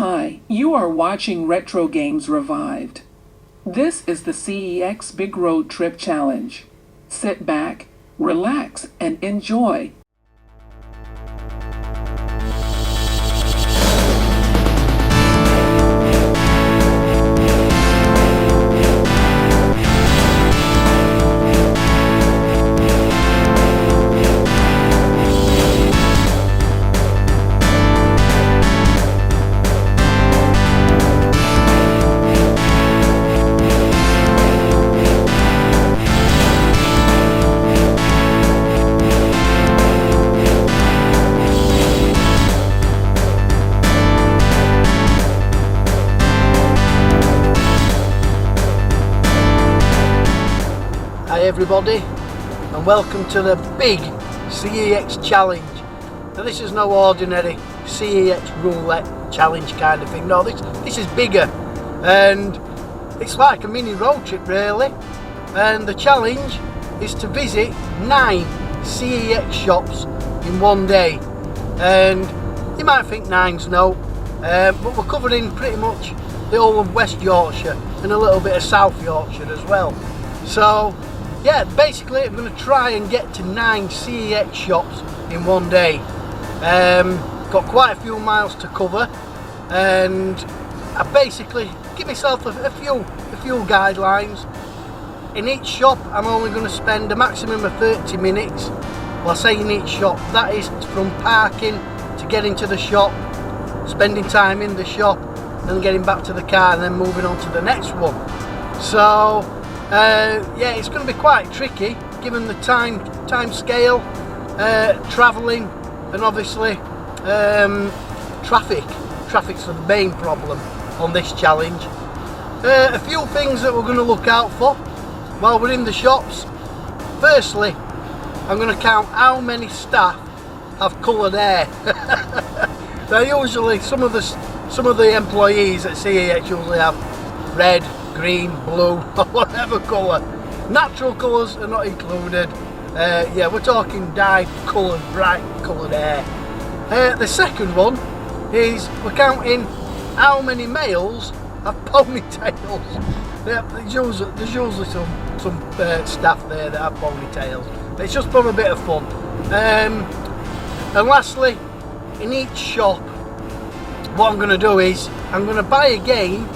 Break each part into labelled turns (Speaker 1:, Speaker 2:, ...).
Speaker 1: Hi, you are watching Retro Games Revived. This is the CEX Big Road Trip Challenge. Sit back, relax, and enjoy.
Speaker 2: Hi everybody, and welcome to the big CEX challenge. Now this is no ordinary CEX roulette challenge kind of thing. No, this is bigger, and it's like a mini road trip really. And the challenge is to visit 9 CEX shops in one day. And you might think 9's no, but we're covering pretty much the whole of West Yorkshire and a little bit of South Yorkshire as well. So yeah, basically I'm going to try and get to 9 CEX shops in one day. Got quite a few miles to cover, and I basically give myself a few guidelines. In each shop I'm only going to spend a maximum of 30 minutes. Well, I say in each shop, that is from parking to getting to the shop, spending time in the shop, and getting back to the car and then moving on to the next one. So yeah, it's going to be quite tricky given the time scale, travelling, and obviously traffic. Traffic's the main problem on this challenge. A few things that we're going to look out for while we're in the shops. Firstly, I'm going to count how many staff have coloured hair. Now usually some of the employees at CEX usually have red, green, blue, or whatever colour. Natural colours are not included. Yeah, we're talking dyed coloured, bright coloured hair. The second one is we're counting how many males have ponytails. Yeah, there's usually some staff there that have ponytails. It's just for a bit of fun. And lastly, in each shop, what I'm going to do is I'm going to buy a game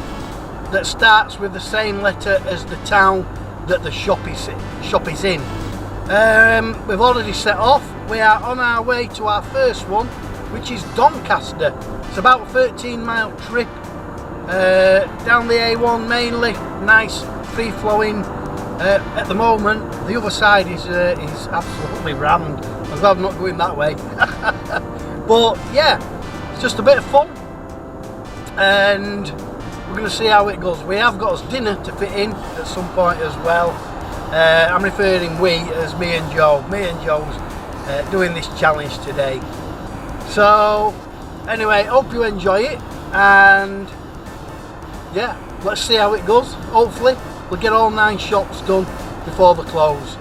Speaker 2: that starts with the same letter as the town that the shop is in. We've already set off. We are on our way to our first one, which is Doncaster. It's about a 13-mile trip down the A1 mainly. Nice, free-flowing. At the moment, the other side is absolutely rammed. I'm glad I'm not going that way. But yeah, it's just a bit of fun, and we're going to see how it goes. We have got us dinner to fit in at some point as well. I'm referring we as me and Joe. Me and Joe's doing this challenge today. So anyway, hope you enjoy it, and yeah, let's see how it goes. Hopefully we'll get all 9 shops done before the close.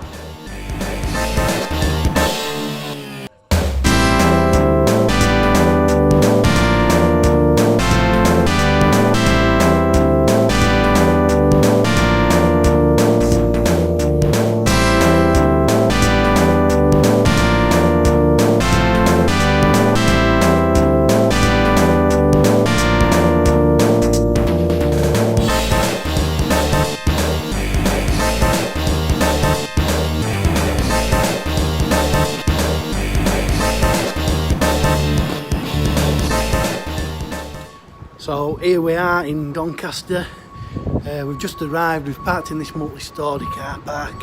Speaker 2: So here we are in Doncaster. We've just arrived. We've parked in this multi-storey car park.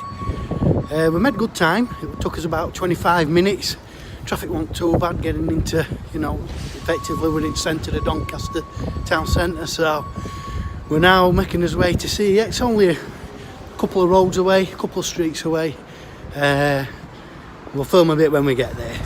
Speaker 2: We made good time. It took us about 25 minutes. Traffic wasn't too bad getting into, effectively we're in centre of Doncaster town centre. So we're now making us way to CEX. Only a couple of roads away, a couple of streets away. We'll film a bit when we get there.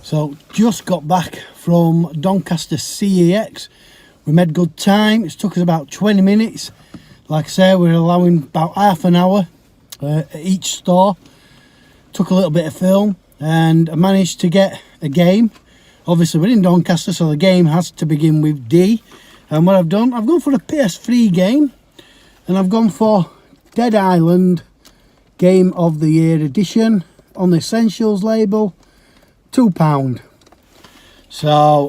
Speaker 2: So just got back from Doncaster CEX. We made good time. It took us about 20 minutes. Like I say, we're allowing about half an hour at each store. Took a little bit of film and I managed to get a game. Obviously we're in Doncaster, so the game has to begin with D. And what I've done, I've gone for a PS3 game, and I've gone for Dead Island Game of the Year edition on the Essentials label, £2. So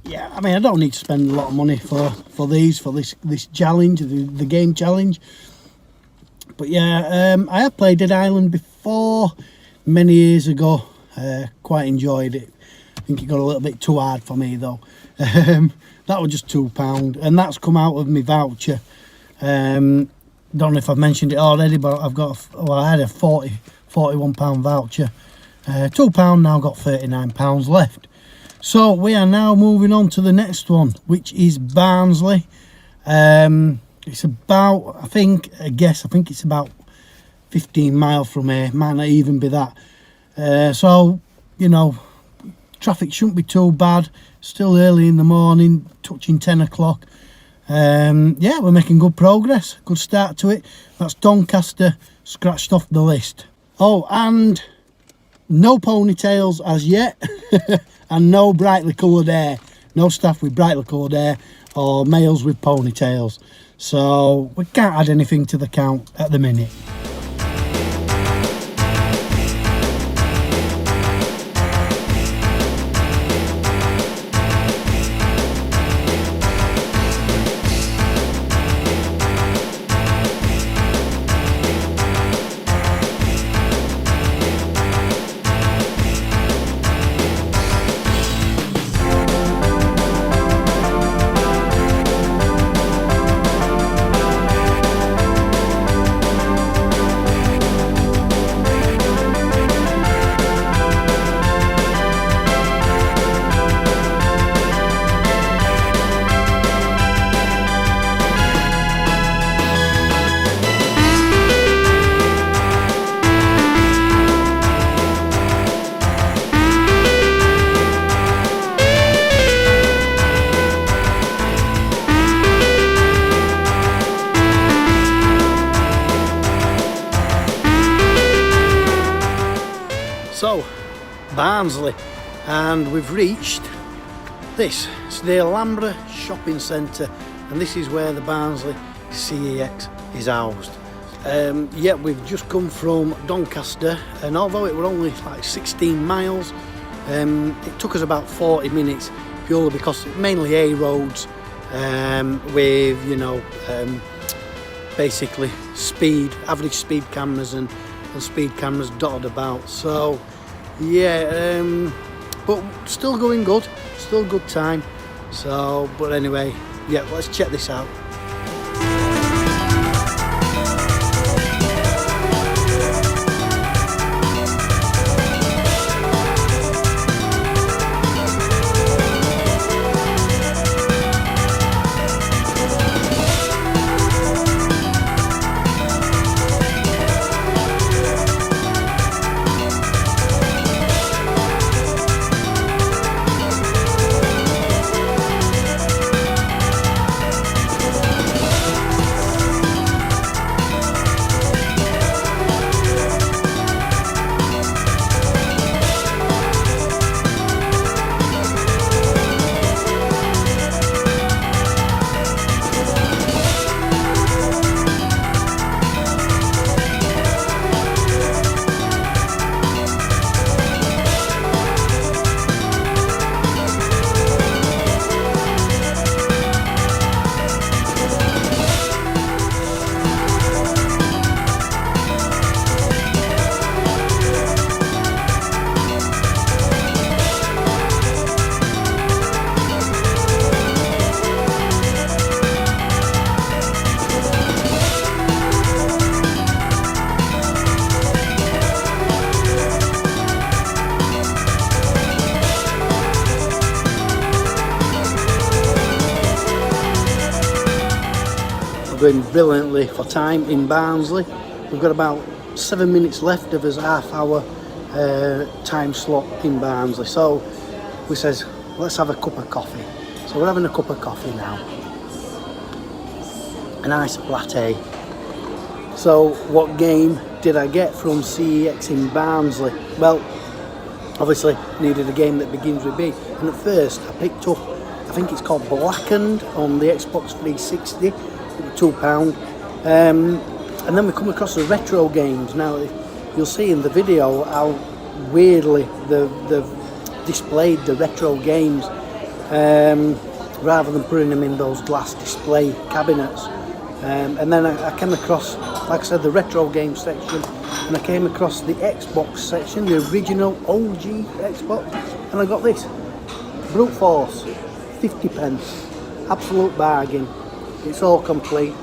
Speaker 2: yeah, I mean, I don't need to spend a lot of money for this challenge, the game challenge. But yeah, I have played Dead Island before many years ago. Quite enjoyed it. I think it got a little bit too hard for me though. That was just £2, and that's come out of my voucher. Don't know if I've mentioned it already, but I've got I had a £41 voucher. £2 now, got £39 left. So we are now moving on to the next one, which is Barnsley. It's about, I think it's about 15 miles from here. Might not even be that. So, you know, traffic shouldn't be too bad. Still early in the morning, touching 10 o'clock. Yeah, we're making good progress. Good start to it. That's Doncaster scratched off the list. Oh, and no ponytails as yet. And no brightly coloured hair. No staff with brightly coloured hair or males with ponytails. So we can't add anything to the count at the minute. So, Barnsley, and we've reached this. It's the Alhambra Shopping Centre, and this is where the Barnsley CEX is housed. Yeah, we've just come from Doncaster, and although it were only like 16 miles, it took us about 40 minutes, purely because it's mainly A roads, with, you know, basically average speed cameras and speed cameras dotted about. So yeah, but still going good, still good time. So, but anyway, yeah, let's check this out. Going brilliantly for time in Barnsley. We've got about 7 minutes left of his half hour time slot in Barnsley. So we says, let's have a cup of coffee. So we're having a cup of coffee now. A nice latte. So what game did I get from CEX in Barnsley? Well, obviously needed a game that begins with B. And at first I picked up, I think it's called Blackened on the Xbox 360. It was £2. And then we come across the retro games. Now you'll see in the video how weirdly they've displayed the retro games rather than putting them in those glass display cabinets. And then I came across, like I said, the retro game section, and I came across the Xbox section, the original OG Xbox, and I got this Brute Force, 50p, absolute bargain. It's all complete.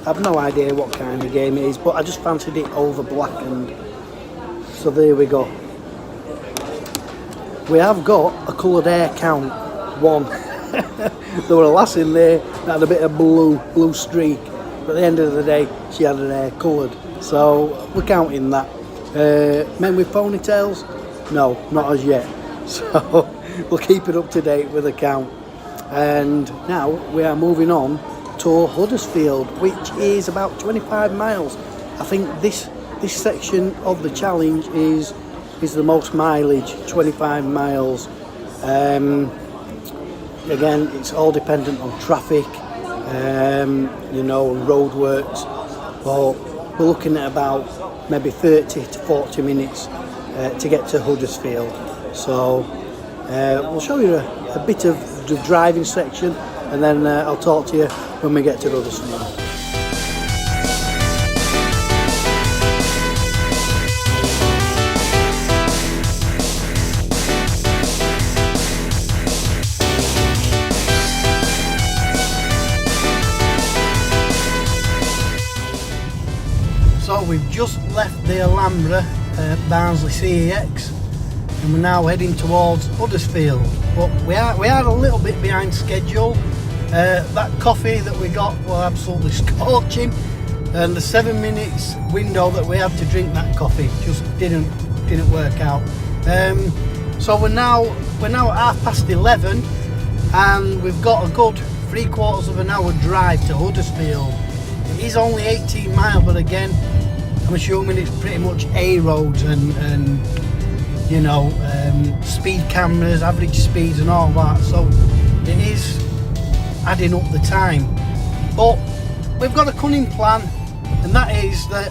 Speaker 2: I've no idea what kind of game it is, but I just fancied it over Blackened. So there we go. We have got a coloured hair count, 1. There were a lass in there that had a bit of blue streak, but at the end of the day she had her hair coloured, so we're counting that. Men with ponytails? No, not as yet. So we'll keep it up to date with the count. And now we are moving on to Huddersfield, which is about 25 miles. I think this section of the challenge is the most mileage, 25 miles. Again, it's all dependent on traffic, you know, roadworks. But we're looking at about maybe 30 to 40 minutes to get to Huddersfield. So we'll show you a bit of the driving section, and then I'll talk to you when we get to Huddersfield. So we've just left the Alhambra at Barnsley CEX, and we're now heading towards Huddersfield. But we are a little bit behind schedule. That coffee that we got was absolutely scorching, and the 7 minutes window that we had to drink that coffee just didn't work out. So we're now at 11:30, and we've got a good 3/4 of an hour drive to Huddersfield. It is only 18 miles, but again, I'm assuming it's pretty much A roads and you know, speed cameras, average speeds and all that, so it is adding up the time. But we've got a cunning plan, and that is that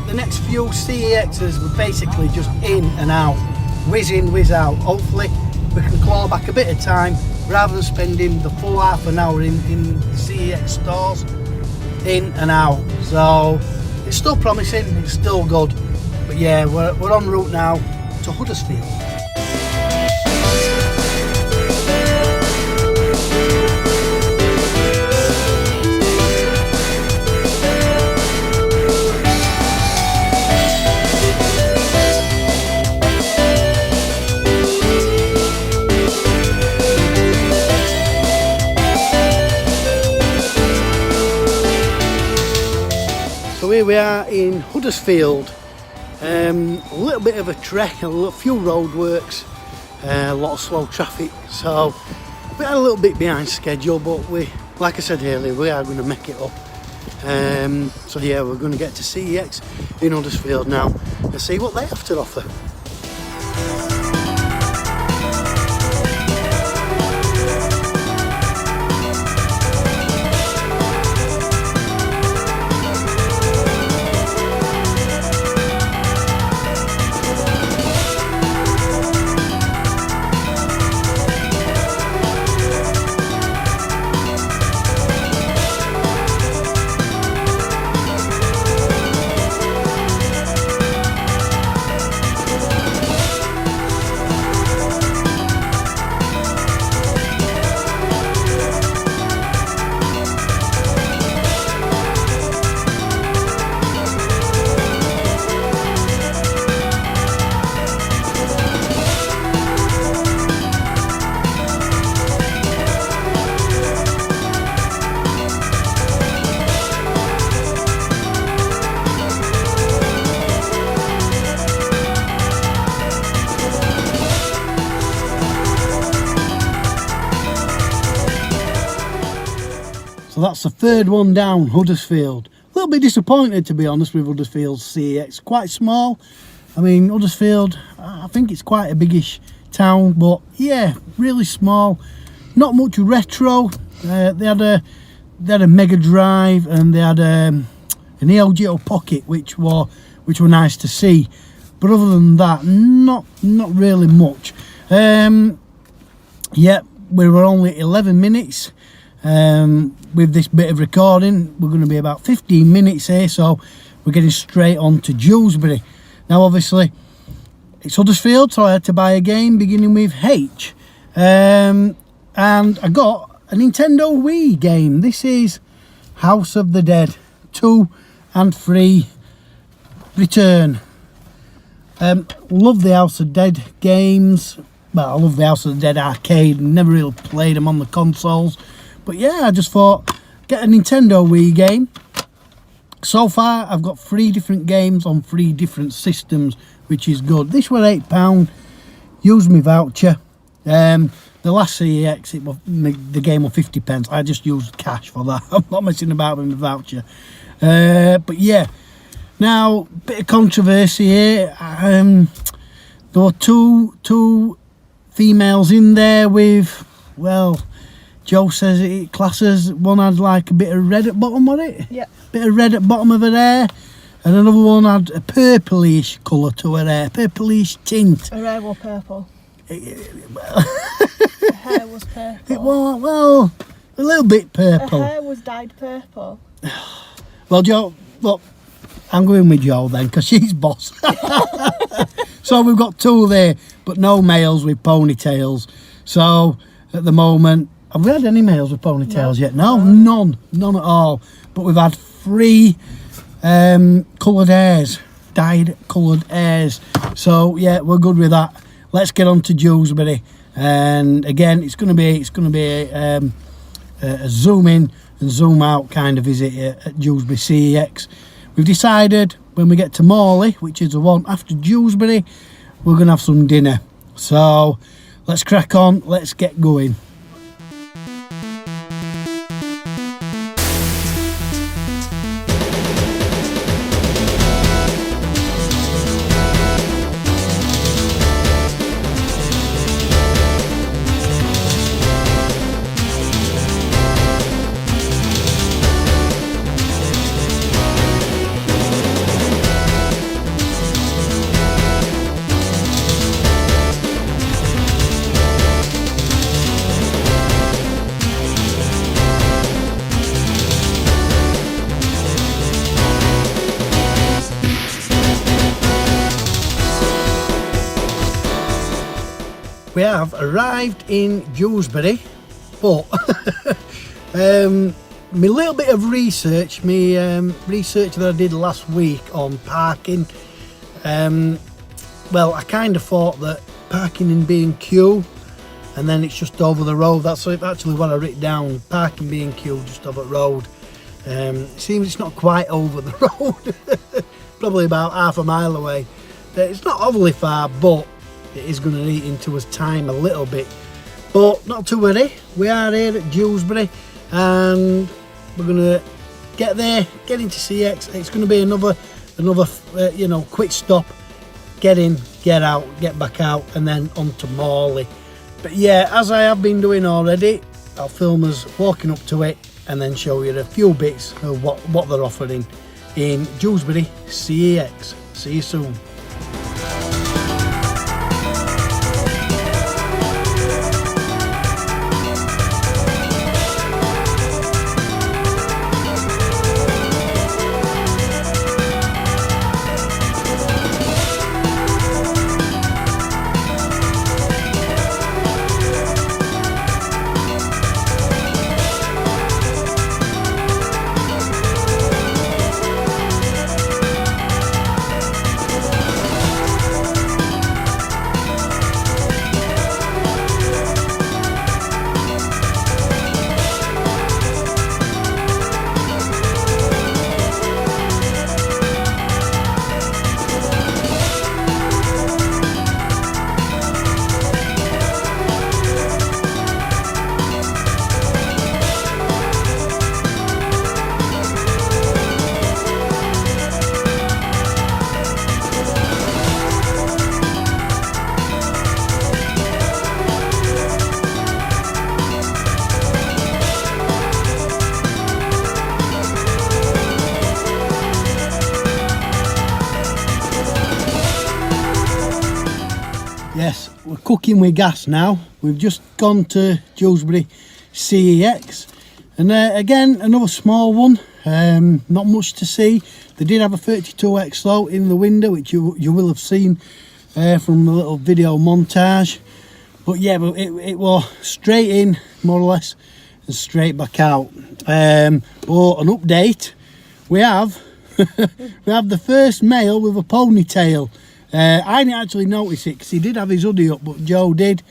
Speaker 2: the next few CEXs were basically just in and out, whiz in, whiz out. Hopefully we can claw back a bit of time rather than spending the full half an hour in CEX stores, in and out. So it's still promising, it's still good. But yeah, we're en route now to Huddersfield. So here we are in Huddersfield. A little bit of a trek, a few roadworks, a lot of slow traffic, so we are a little bit behind schedule, but we, like I said earlier, we are going to make it up. So yeah, we're going to get to CEX in Huddersfield now and see what they have to offer. So that's the third one down, Huddersfield. A little bit disappointed, to be honest, with Huddersfield's CEX. Quite small. I mean, Huddersfield, I think it's quite a biggish town, but yeah, really small. Not much retro. They had a Mega Drive, and they had an Neo Geo Pocket, which were nice to see. But other than that, not really much. Yeah, we were only 11 minutes with this bit of recording. We're going to be about 15 minutes here, so we're getting straight on to Dewsbury. Now, obviously, it's Huddersfield, so I had to buy a game beginning with H. And I got a Nintendo Wii game. This is House of the Dead 2 and 3 Return. Love the House of Dead games. Well, I love the House of the Dead arcade. Never really played them on the consoles. But yeah, I just thought, get a Nintendo Wii game. So far, I've got 3 different games on 3 different systems, which is good. This was £8. Used my voucher. The last CEX, the game was 50p. I just used cash for that. I'm not messing about with my voucher. But yeah. Now, bit of controversy here. There were two females in there with, well, Joe says it classes. One had like a bit of red at bottom, was it? Yeah. Bit of red at bottom of her hair. And another one had a purplish colour to her hair, purplish tint.
Speaker 3: Her hair was purple. Her hair was purple.
Speaker 2: It was, well, a little bit purple.
Speaker 3: Her hair was dyed purple.
Speaker 2: Well, Joe, look, I'm going with Joe then, because she's boss. So we've got 2 there, but no males with ponytails. So at the moment, have we had any males with ponytails yet? No, none at all. But we've had 3 coloured hairs, dyed coloured hairs. So yeah, we're good with that. Let's get on to Dewsbury. And again, it's going to be a zoom in and zoom out kind of visit at Dewsbury CEX. We've decided when we get to Morley, which is the one after Dewsbury, we're going to have some dinner. So let's crack on, let's get going. We have arrived in Dewsbury, but my little bit of research, research that I did last week on parking, well, I kind of thought that parking in B&Q and then it's just over the road. That's actually what I wrote down, parking B&Q just over the road. It seems it's not quite over the road, probably about half a mile away. It's not overly far, but it is going to eat into us time a little bit, but not to worry. We are here at Dewsbury and we're going to get there, get into CEX. It's going to be another quick stop, get in, get out, get back out, and then on to Morley. But yeah, as I have been doing already, I'll film us walking up to it and then show you a few bits of what they're offering in Dewsbury CEX. See you soon. Yes, we're cooking with gas now. We've just gone to Dewsbury CEX, and again another small one. Not much to see. They did have a 32X though in the window, which you will have seen from the little video montage. But yeah, but it was straight in more or less and straight back out. But an update, we have we have the first male with a ponytail. I didn't actually notice it because he did have his hoodie up, but Joe did.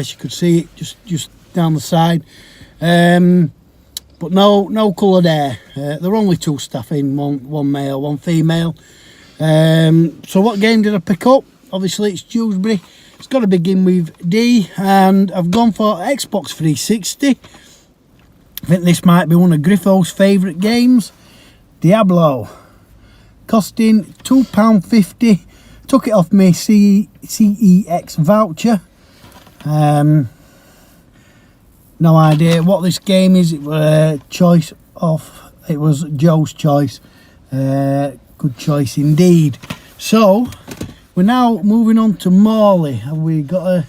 Speaker 2: She could see it just down the side. But no coloured hair. There were only 2 staff in, one male, 1 female. So what game did I pick up? Obviously it's Dewsbury. It's got to begin with D, and I've gone for Xbox 360. I think this might be one of Griffo's favourite games. Diablo. Costing £2.50. Took it off my CEX voucher. No idea what this game is. It was it was Joe's choice. Good choice indeed. So we're now moving on to Morley. Have we got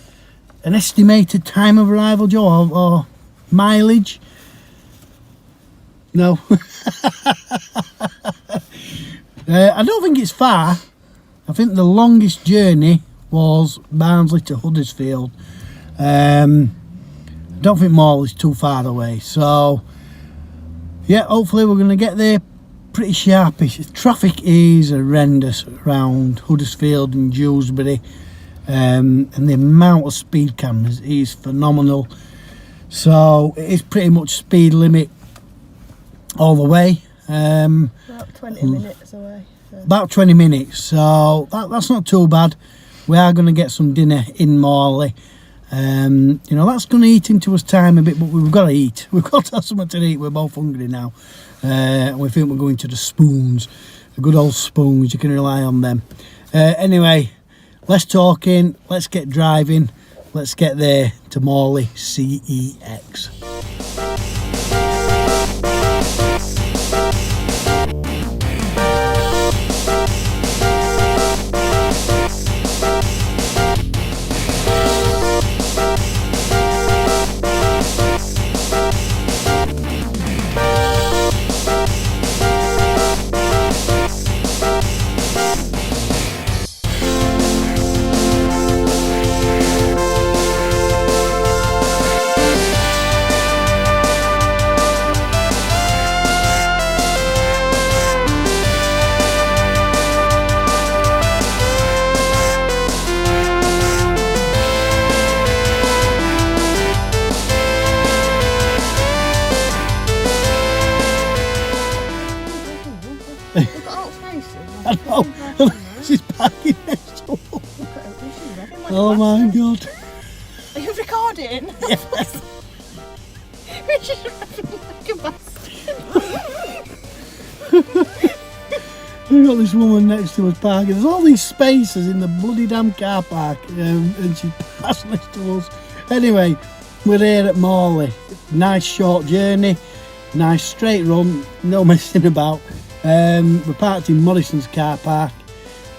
Speaker 2: an estimated time of arrival, Joe, or mileage? No. I don't think it's far. I think the longest journey was Barnsley to Huddersfield. I don't think Morley's too far away. So yeah, hopefully we're going to get there pretty sharpish. Traffic is horrendous around Huddersfield and Dewsbury, and the amount of speed cameras is phenomenal. So it is pretty much speed limit all the way.
Speaker 3: About 20 minutes away. So.
Speaker 2: About 20 minutes, so that's not too bad. We are going to get some dinner in Morley. You know, that's going to eat into us time a bit, but we've got to eat. We've got to have something to eat. We're both hungry now. And we think we're going to the Spoons. The good old Spoons, you can rely on them. Anyway, less talking, let's get driving. Let's get there to Morley CEX. I know. She's parking next to us. Oh my god.
Speaker 3: Are you recording?
Speaker 2: Yes.
Speaker 3: We're just rapping like a bastard.
Speaker 2: We've got this woman next to us parking. There's all these spaces in the bloody damn car park, and she's passing next to us. Anyway, we're here at Morley. Nice short journey, nice straight run, no messing about. We're parked in Morrison's car park.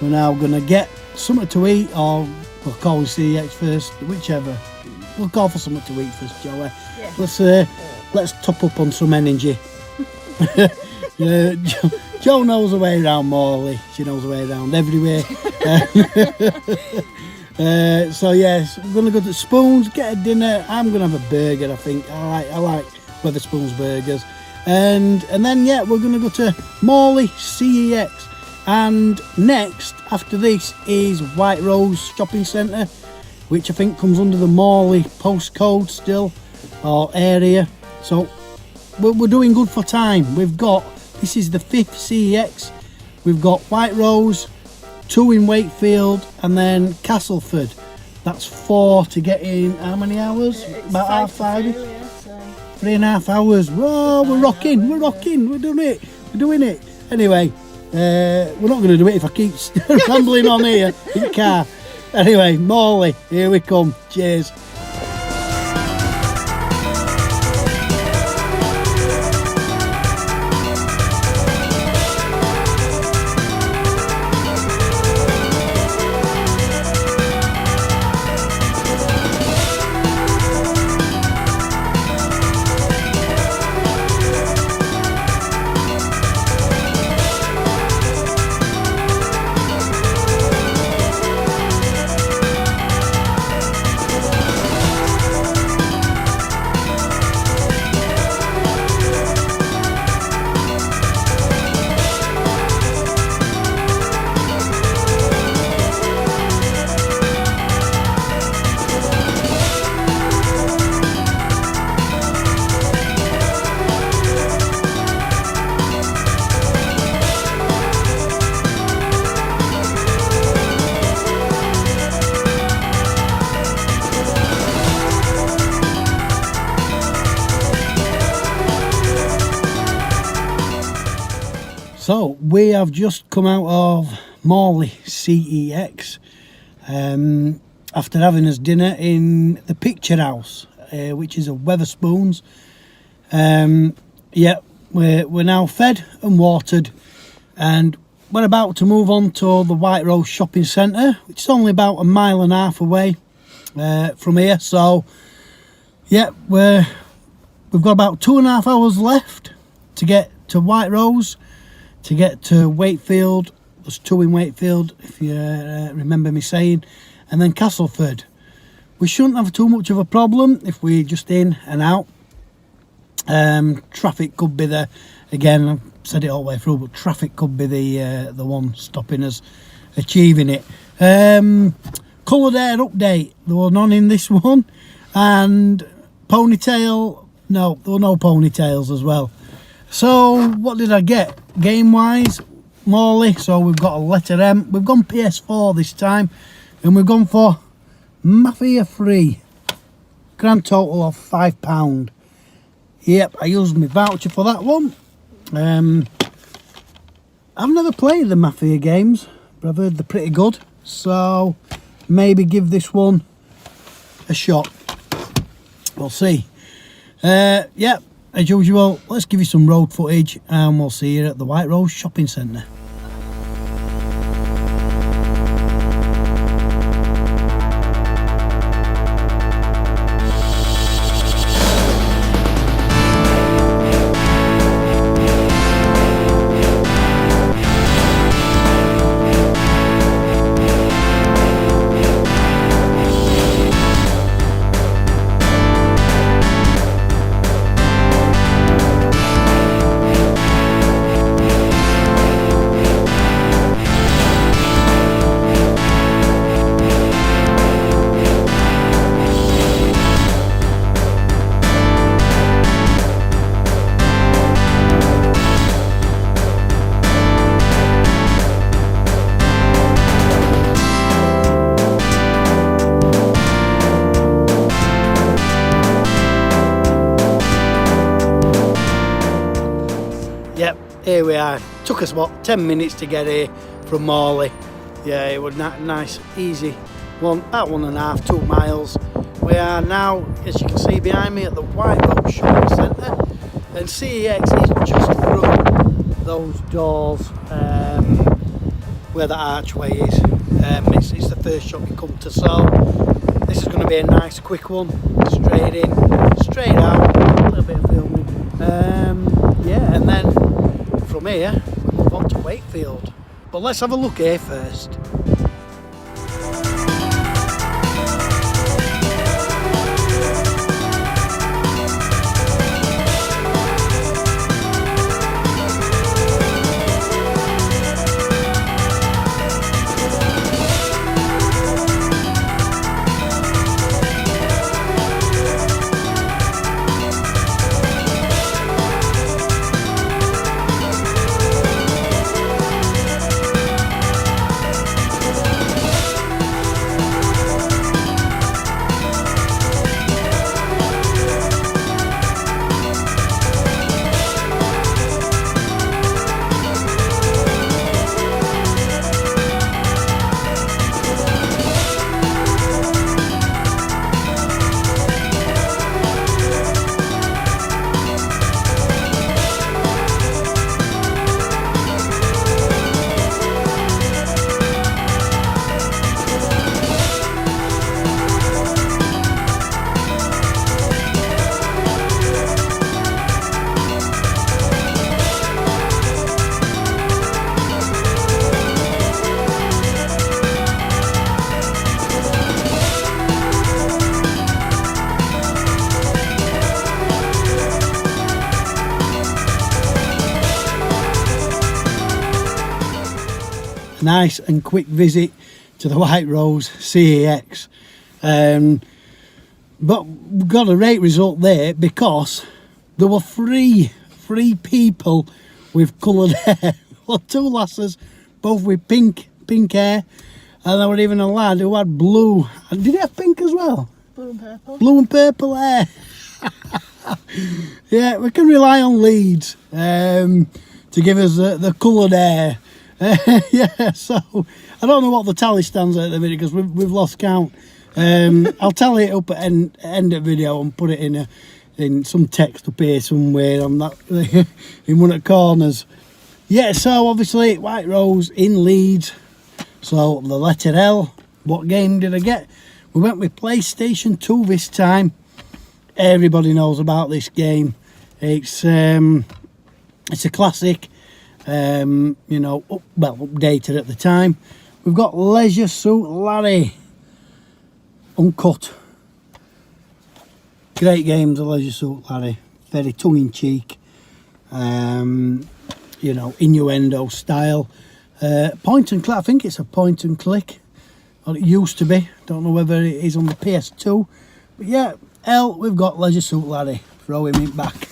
Speaker 2: We're now going to get something to eat, or we'll call CEX first, whichever. We'll call for something to eat first, Joey. Yeah. Let's top up on some energy. Joe knows the way around Morley. She knows the way around everywhere. So yes, we're going to go to Spoons, get a dinner. I'm going to have a burger, I think. I like Wetherspoons burgers. And then yeah, we're going to go to Morley CEX, and next after this is White Rose Shopping Centre, which I think comes under the Morley postcode still, or area. So we're doing good for time. This is the 5th CEX. We've got White Rose, 2 in Wakefield, and then Castleford. That's 4 to get in. How many hours? About half 5. 3.5 hours. Whoa, we're rocking. We're doing it. Anyway, we're not going to do it if I keep rambling on here in the car. Anyway, Morley, here we come. Cheers. we have just come out of Morley CEX after having us dinner in the Picture House, which is a Wetherspoons. Yeah, we're now fed and watered, and we're about to move on to the White Rose Shopping Centre, which is only about 1.5 miles away from here. So yeah, we've got about 2.5 hours left to get to White Rose, to get to Wakefield. There's 2 in Wakefield, if you remember me saying, and then Castleford. We shouldn't have too much of a problem if we're just in and out. Traffic could be the, again, I've said it all the way through, but traffic could be the one stopping us achieving it. Coloured hair update, there were none in this one, and ponytail, no, there were no ponytails as well. So what did I get game wise? Morley, so we've got a letter M. We've gone PS4 this time, and we've gone for Mafia free, grand total of £5. Yep, I used my voucher for that one. I've never played the Mafia games, but I've heard they're pretty good, so maybe give this one a shot. We'll see. Yeah, as usual, let's give you some road footage, and we'll see you at the White Rose Shopping Centre. Yep, here we are. Took us about 10 minutes to get here from Morley. Yeah, it was nice, easy. About 1.5, 2 miles. We are now, as you can see behind me, at the White Rose Shopping Centre, and CEX is just through those doors where the archway is. It's the first shop you come to, so this is going to be a nice quick one. Straight in, straight out, a little bit of filming. Yeah, and then from here we move on to Wakefield. But let's have a look here first. Nice and quick visit to the White Rose CEX, but we got a great result there because there were three people with coloured hair. Well, 2 lasses, both with pink hair, and there was even a lad who had blue. And did he have pink as well?
Speaker 3: Blue and purple.
Speaker 2: Blue and purple hair. Yeah, we can rely on leads to to give us the coloured air. Yeah, so I don't know what the tally stands at the minute because we've lost count. I'll tally it up at end of video and put it in some text up here somewhere on that in one of the corners. Yeah, so obviously White Rose in Leeds. So the letter L. What game did I get? We went with PlayStation 2 this time. Everybody knows about this game. It's a classic. You know, updated at the time. We've got Leisure Suit Larry uncut. Great games of Leisure Suit Larry, very tongue-in-cheek, you know, innuendo style. Point and click, I think it's a point and click, or it used to be, don't know whether it is on the PS2, but yeah, L, we've got Leisure Suit Larry, throw him in back.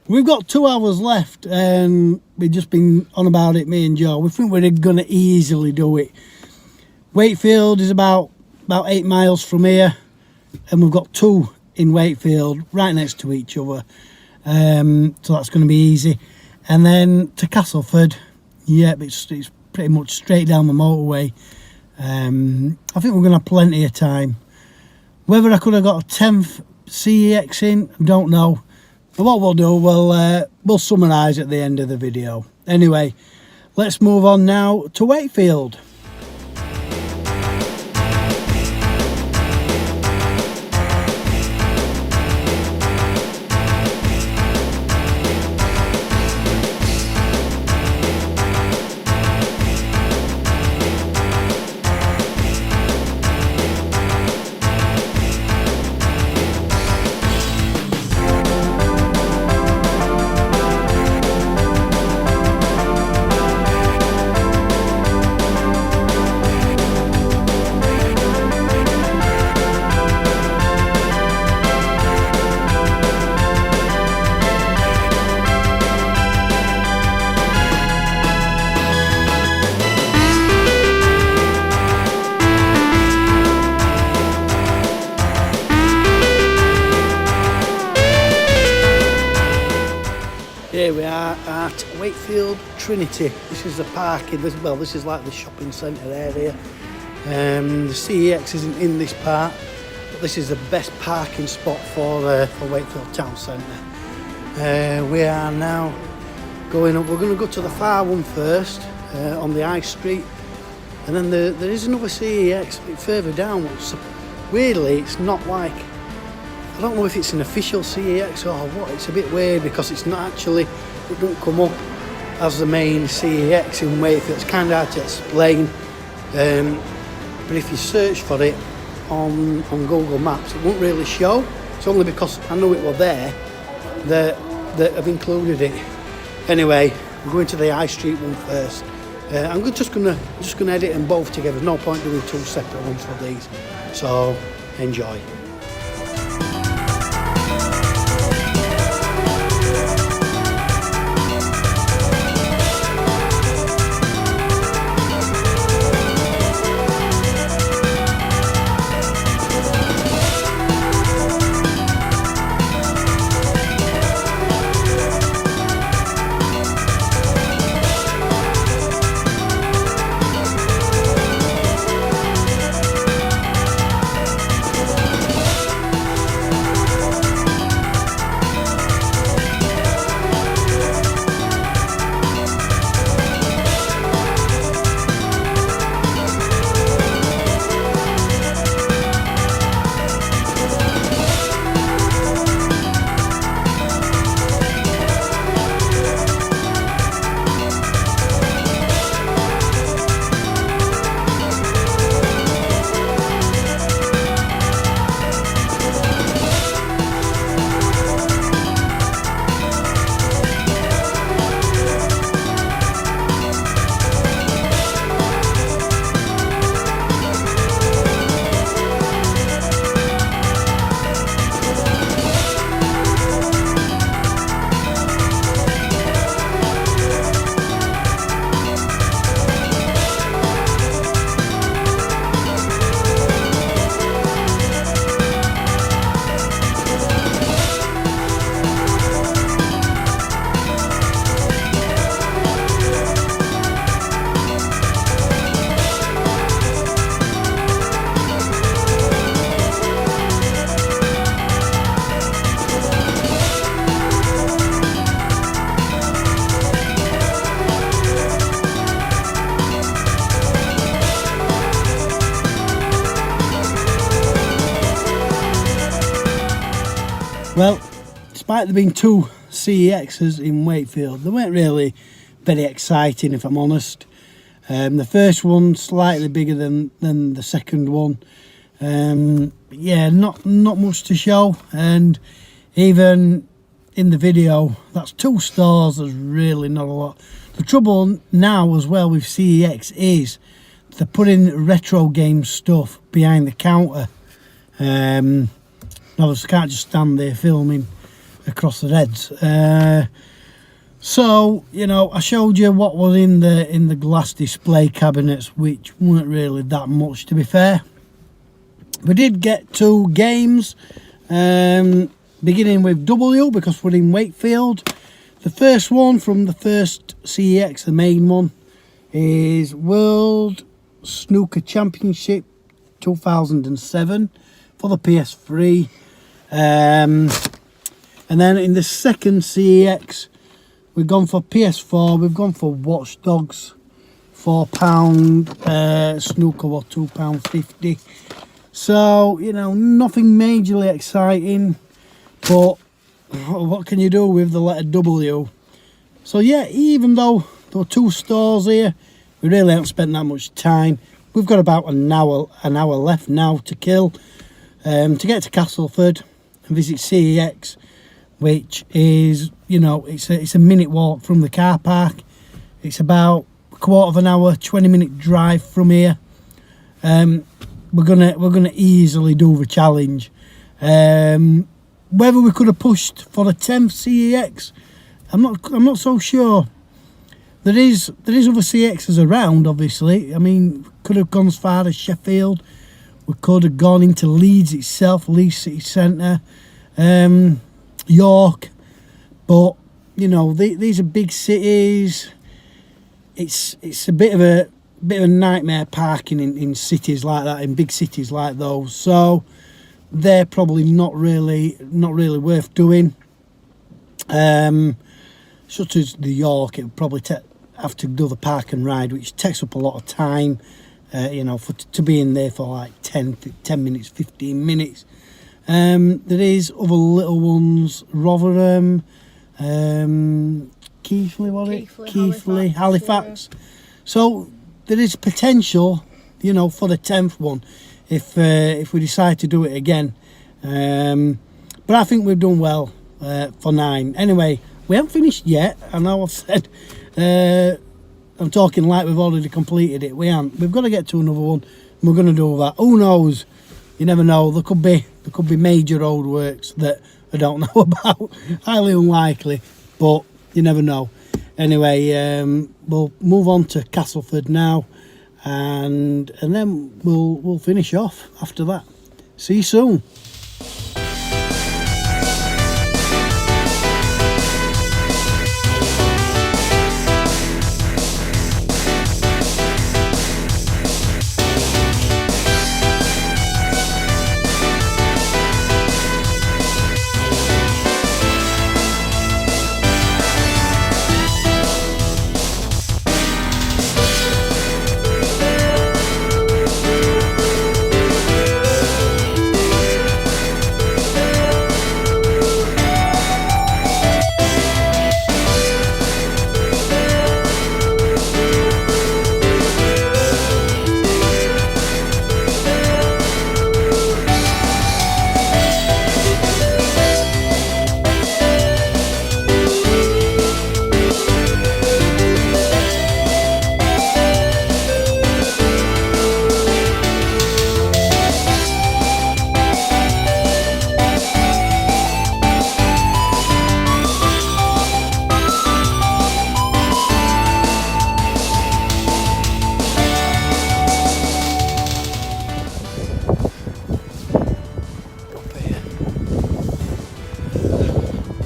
Speaker 2: We've got 2 hours left, and we've just been on about it, me and Joe. We think we're going to easily do it. Wakefield is about 8 miles from here, and we've got 2 in Wakefield right next to each other. So that's going to be easy. And then to Castleford, yeah, it's pretty much straight down the motorway. I think we're going to have plenty of time. Whether I could have got a 10th CEX in, I don't know. But what we'll do, we'll summarise at the end of the video. Anyway, let's move on now to Wakefield. Here we are at Wakefield Trinity. This is the parking, this is like the shopping centre area. The CEX isn't in this part, but this is the best parking spot for Wakefield Town Centre. We are now going up, we're going to go to the far one first, on the High Street, and then there is another CEX a bit further down. Weirdly, it's not like, I don't know if it's an official CEX or what. It's a bit weird because it's not actually, it don't come up as the main CEX in Wakefield. It's kind of hard to explain, but if you search for it on Google Maps, it won't really show. It's only because I know it was there that I've included it. Anyway, we're going to the High Street one first. I'm just gonna edit them both together. There's no point doing 2 separate ones for these. So enjoy. Well, despite there being two CEXs in Wakefield, they weren't really very exciting, if I'm honest. The first one slightly bigger than the second one. Yeah, not much to show, and even in the video, that's 2 stores. There's really not a lot. The trouble now as well with CEX is they're putting retro game stuff behind the counter. Obviously can't just stand there filming across the heads. So, you know, I showed you what was in the glass display cabinets, which weren't really that much, to be fair. We did get 2 games, beginning with W, because we're in Wakefield. The first one from the first CEX, the main one, is World Snooker Championship 2007 for the PS3. And then in the second CEX, we've gone for PS4, we've gone for Watch Dogs, £4 snooker or £2.50. So, you know, nothing majorly exciting, but what can you do with the letter W? So yeah, even though there were 2 stores here, we really haven't spent that much time. We've got about an hour left now to kill, to get to Castleford and visit CEX, which is, you know, it's a minute walk from the car park. It's about a quarter of an hour, 20-minute drive from here. We're gonna easily do the challenge. Whether we could have pushed for the 10th CEX, I'm not so sure. There is other CEXs around, obviously. I mean, could have gone as far as Sheffield. We could have gone into Leeds itself, Leeds City Centre, York. But you know, these are big cities. It's a bit of a nightmare parking in cities like that, in big cities like those. So they're probably not really worth doing. Such as the York, it would probably have to do the park and ride, which takes up a lot of time. You know, to be in there for like 10 minutes, 15 minutes. There is other little ones, Rotherham, Keighley, Halifax. Yeah. So there is potential, you know, for the 10th one if we decide to do it again. But I think we've done well for 9. Anyway, we haven't finished yet. I know I've said I'm talking like we've already completed it. We haven't. We've got to get to another one. And we're going to do that. Who knows? You never know. There could be major roadworks that I don't know about. Highly unlikely, but you never know. Anyway, we'll move on to Castleford now, and then we'll finish off after that. See you soon.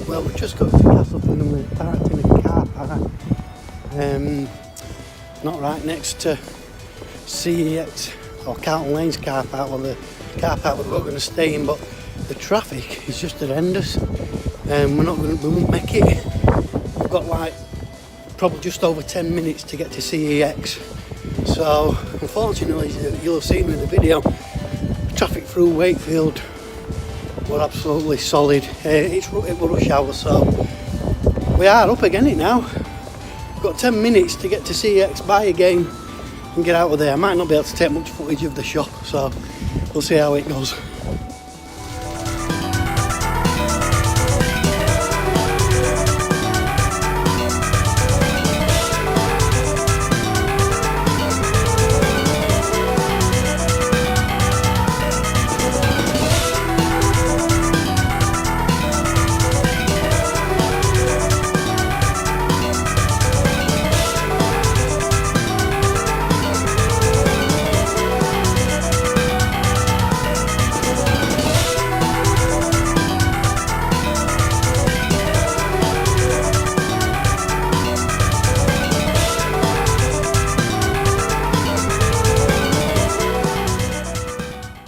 Speaker 2: Well, we've just got to Castleford and we're parked in a car park, not right next to CEX or Carlton Lane's car park, well, the car park that we're going to stay in, but the traffic is just horrendous, and we won't make it. We've got like probably just over 10 minutes to get to CEX, so unfortunately, you'll have seen in the video, traffic through Wakefield were absolutely solid. It was rush hour, so we are up again it now. We've got 10 minutes to get to CEX, buy a game and get out of there. I might not be able to take much footage of the shop, so we'll see how it goes.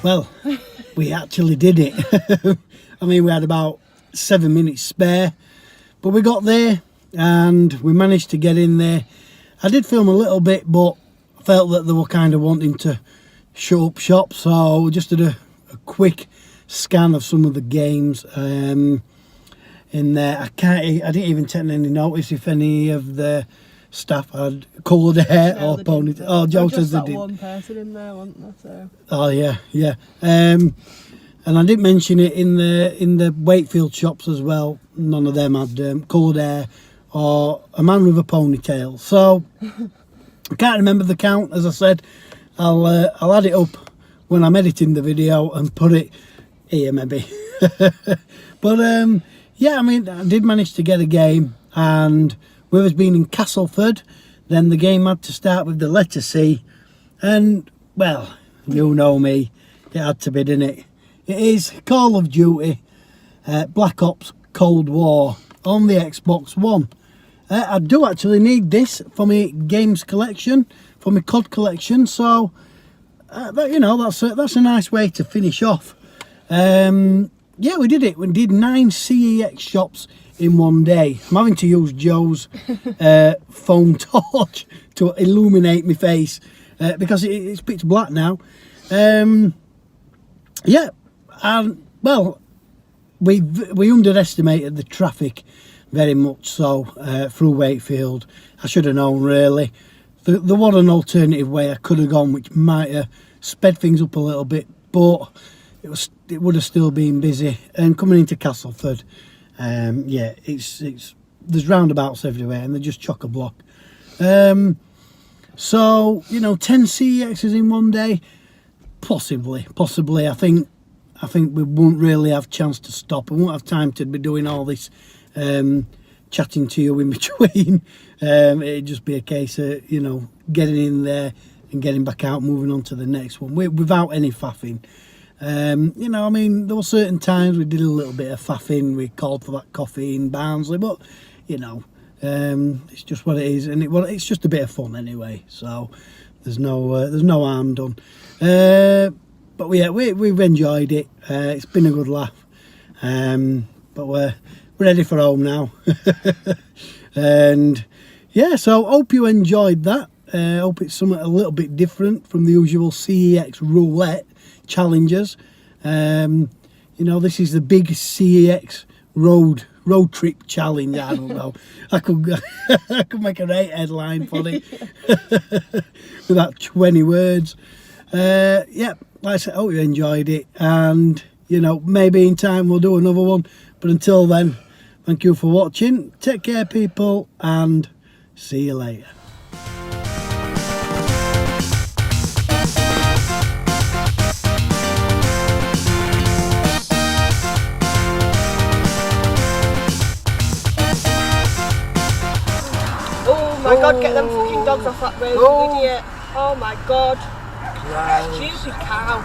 Speaker 2: Well, we actually did it. I mean, we had about 7 minutes spare, but we got there and we managed to get in there. I did film a little bit, but I felt that they were kind of wanting to shut up shop, so we just did a quick scan of some of the games in there. I didn't even take any notice if any of the staff had coloured hair or ponytail. Oh, Joe says they did.
Speaker 3: One person in there, wasn't there? So.
Speaker 2: Oh yeah. And I did mention it in the Wakefield shops as well. None of them had coloured hair or a man with a ponytail. So I can't remember the count. As I said, I'll add it up when I'm editing the video and put it here maybe. But yeah, I mean, I did manage to get a game, and with us being in Castleford, then the game had to start with the letter C, and well, you know me, it had to be, didn't it? It is Call of Duty Black Ops Cold War on the Xbox One. I do actually need this for my games collection, for my COD collection, so you know, that's a nice way to finish off. Yeah, we did it. We did 9 CEX shops in one day. I'm having to use Joe's phone torch to illuminate my face because it's pitch black now. Yeah, and well, we underestimated the traffic very much so through Wakefield. I should have known, really. There was an alternative way I could have gone, which might have sped things up a little bit, but it would have still been busy. And coming into Castleford, yeah, there's roundabouts everywhere, and they're just chock-a-block. So you know, 10 CEXs in one day, possibly. I think we won't really have chance to stop. We won't have time to be doing all this chatting to you in between. It'd just be a case of, you know, getting in there and getting back out, moving on to the next one without any faffing. You know, I mean, there were certain times we did a little bit of faffing. We called for that coffee in Barnsley, but you know, it's just what it is, and it's just a bit of fun anyway. So there's no harm done. But yeah, we've enjoyed it. It's been a good laugh. But we're ready for home now. And yeah, so hope you enjoyed that. Hope it's something a little bit different from the usual CEX roulette challenges. You know, this is the big CEX road trip challenge. I don't know. I could make a great headline for it with that 20 words. Yeah, like I said, I hope you enjoyed it, and you know, maybe in time we'll do another one. But until then, thank you for watching. Take care, people, and see you later.
Speaker 3: Oh my god, get them fucking dogs off that road, you idiot. Oh my god.
Speaker 2: Right.
Speaker 3: Stupid cow.